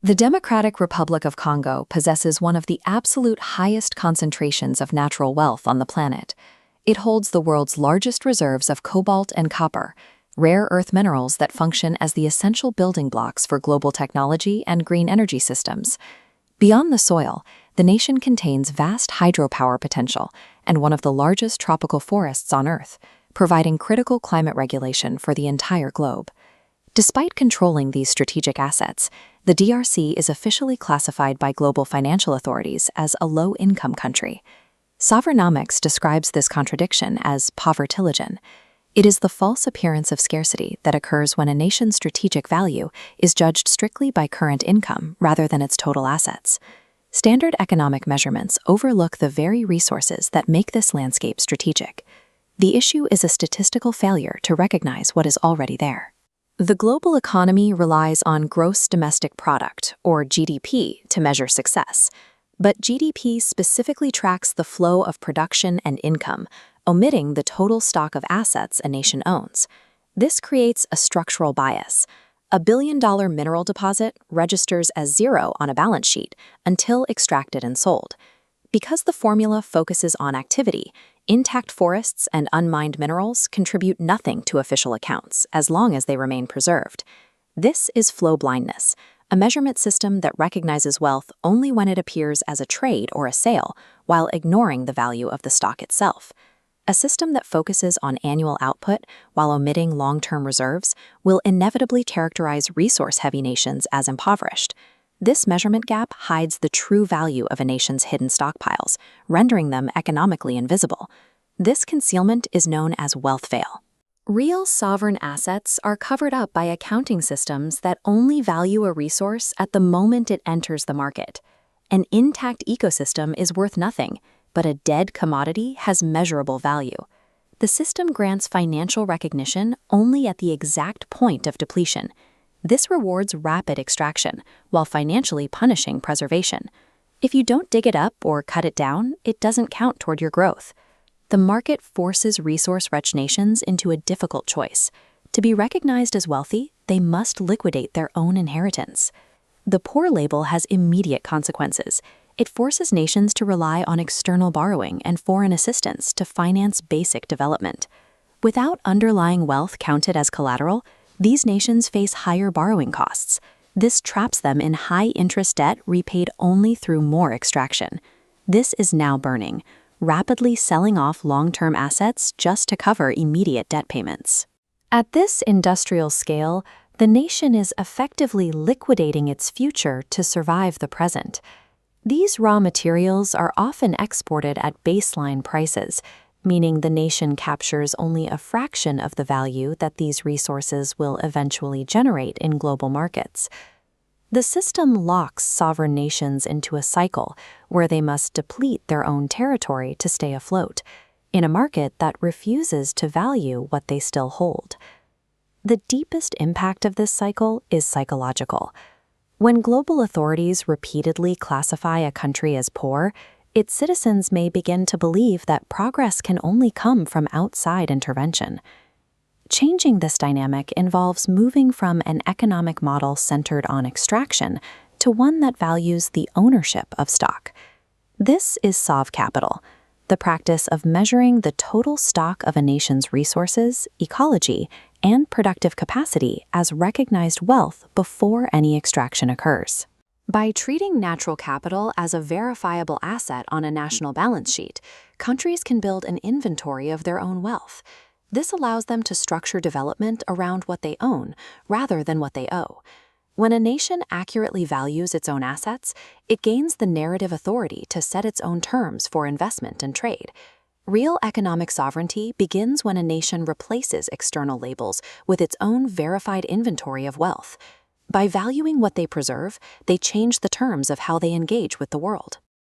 The Democratic Republic of Congo possesses one of the absolute highest concentrations of natural wealth on the planet. It holds the world's largest reserves of cobalt and copper, rare earth minerals that function as the essential building blocks for global technology and green energy systems. Beyond the soil, the nation contains vast hydropower potential and one of the largest tropical forests on Earth, providing critical climate regulation for the entire globe. Despite controlling these strategic assets, the DRC is officially classified by global financial authorities as a low-income country. Sovereignomics describes this contradiction as povertilogen. It is the false appearance of scarcity that occurs when a nation's strategic value is judged strictly by current income rather than its total assets. Standard economic measurements overlook the very resources that make this landscape strategic. The issue is a statistical failure to recognize what is already there. The global economy relies on gross domestic product, or GDP, to measure success. But GDP specifically tracks the flow of production and income, omitting the total stock of assets a nation owns. This creates a structural bias. A billion-dollar mineral deposit registers as zero on a balance sheet until extracted and sold. Because the formula focuses on activity, intact forests and unmined minerals contribute nothing to official accounts as long as they remain preserved. This is flow blindness, a measurement system that recognizes wealth only when it appears as a trade or a sale, while ignoring the value of the stock itself. A system that focuses on annual output while omitting long-term reserves will inevitably characterize resource-heavy nations as impoverished. This measurement gap hides the true value of a nation's hidden stockpiles, rendering them economically invisible. This concealment is known as wealth veil. Real sovereign assets are covered up by accounting systems that only value a resource at the moment it enters the market. An intact ecosystem is worth nothing, but a dead commodity has measurable value. The system grants financial recognition only at the exact point of depletion. This rewards rapid extraction, while financially punishing preservation. If you don't dig it up or cut it down, it doesn't count toward your growth. The market forces resource-rich nations into a difficult choice. To be recognized as wealthy, they must liquidate their own inheritance. The poor label has immediate consequences. It forces nations to rely on external borrowing and foreign assistance to finance basic development. Without underlying wealth counted as collateral, these nations face higher borrowing costs. This traps them in high-interest debt repaid only through more extraction. This is now burning, rapidly selling off long-term assets just to cover immediate debt payments. At this industrial scale, the nation is effectively liquidating its future to survive the present. These raw materials are often exported at baseline prices, meaning the nation captures only a fraction of the value that these resources will eventually generate in global markets. The system locks sovereign nations into a cycle where they must deplete their own territory to stay afloat, in a market that refuses to value what they still hold. The deepest impact of this cycle is psychological. When global authorities repeatedly classify a country as poor, its citizens may begin to believe that progress can only come from outside intervention. Changing this dynamic involves moving from an economic model centered on extraction to one that values the ownership of stock. This is Sov capital, the practice of measuring the total stock of a nation's resources, ecology, and productive capacity as recognized wealth before any extraction occurs. By treating natural capital as a verifiable asset on a national balance sheet, countries can build an inventory of their own wealth. This allows them to structure development around what they own rather than what they owe. When a nation accurately values its own assets, it gains the narrative authority to set its own terms for investment and trade. Real economic sovereignty begins when a nation replaces external labels with its own verified inventory of wealth. By valuing what they preserve, they change the terms of how they engage with the world.